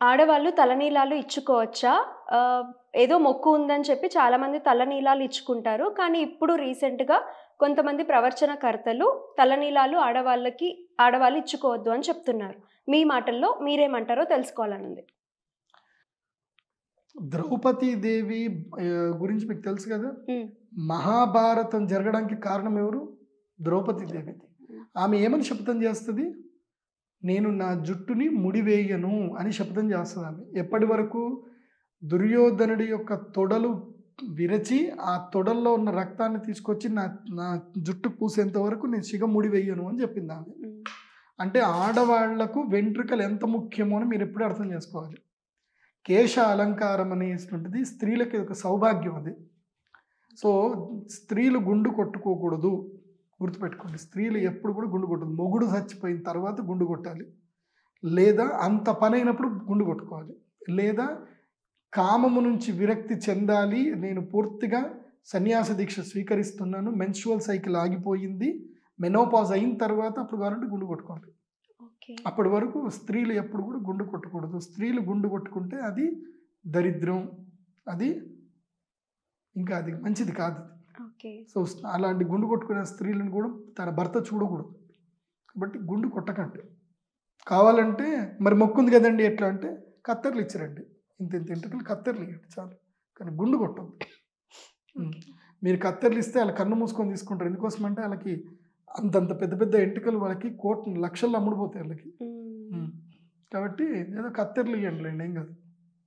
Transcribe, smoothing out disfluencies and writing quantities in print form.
ఆడవాళ్ళు తలనీలాలు ఇచ్చుకోవచ్చా? ఆహ్, ఏదో మొక్కు ఉందని చెప్పి చాలామంది తలనీలాలు ఇచ్చుకుంటారు. కానీ ఇప్పుడు రీసెంట్‌గా కొంతమంది ప్రవచనకర్తలు తలనీలాలు ఆడవాళ్ళు ఇచ్చుకోవద్దు అని చెప్తున్నారు. మీ మాటల్లో మీరేమంటారో తెలుసుకోవాలనుంది. ద్రౌపది దేవి గురించి మీకు తెలుసు గదా! హ్మ్. మహాభారతం జరగడానికి కారణం ఎవరు? ద్రౌపది దేవి. ద్రౌపది. హ్మ్. ఆమె ఏమని శపథం చేస్తది? నేను నా జుట్టుని ముడివేయను అని శపథం చేస్తదామె. ఎప్పటి వరకు? దుర్యోధనుడి యొక్క తొడలు విరచి, ఆ తొడల్లో ఉన్న రక్తాన్ని తీసుకొచ్చి నా నా జుట్టు పూసేంత వరకు నేను ముడి వేయను అని చెప్పిందామె. హ్మ్. అంటే ఆడవాళ్లకు వెంట్రుకలు ఎంత ముఖ్యమో అని మీరెప్పుడూ అర్థం చేసుకోవాలి. కేశ అలంకారం అనేటువంటిది స్త్రీలకి ఒక సౌభాగ్యం అది. సో, స్త్రీలు గుండు కొట్టుకోకూడదు. గుర్తుపెట్టుకోండి. స్త్రీలు ఎప్పుడు కూడా గుండు కొట్టదు. మొగుడు చచ్చిపోయిన తర్వాత గుండు కొట్టాలి. లేదా అంత పనైనప్పుడు గుండు కొట్టుకోవాలి. లేదా కామము నుంచి విరక్తి చెందాలి. నేను పూర్తిగా సన్యాస దీక్ష స్వీకరిస్తున్నాను. మెన్స్ట్రువల్ సైకిల్ ఆగిపోయింది. మెనోపాజ్ అయిన తర్వాత అప్పుడు కావాలంటే గుండు కొట్టుకోవాలి. ఓకే. అప్పటి వరకు స్త్రీలు ఎప్పుడు కూడా గుండు కొట్టకూడదు. స్త్రీలు గుండు కొట్టుకుంటే అది దరిద్రం. అది ఇంకా అది మంచిది కాదు. ఓకే. సో, అలాంటి గుండు కొట్టుకునే స్త్రీలను కూడా తన భర్త చూడకూడదు. కాబట్టి గుండు కొట్టకండి. కావాలంటే మరి మొక్కుంది కదండీ ఎట్లా అంటే కత్తెరలు ఇచ్చిరండి. ఇంత ఇంత ఎంట్రుకలు కత్తెరలు ఇయ్యండి చాలు. కానీ గుండు కొట్టొద్దు. ఓకే. మీరు కత్తెరలు ఇస్తే ఆళ్ళు కన్ను మూసుకొని తీసుకుంటారు. ఎందుకోసమంటే ఆళ్ళకి అంతంత పెద్ద పెద్ద ఎంట్రుకలు వాళ్ళకి లక్షల్లో అమ్ముడుపోతాయి ఆళ్ళకి. హ్మ్. హ్మ్. కాబట్టి ఏదో కత్తెరలు ఇయ్యండిలెండి ఏం కాదు.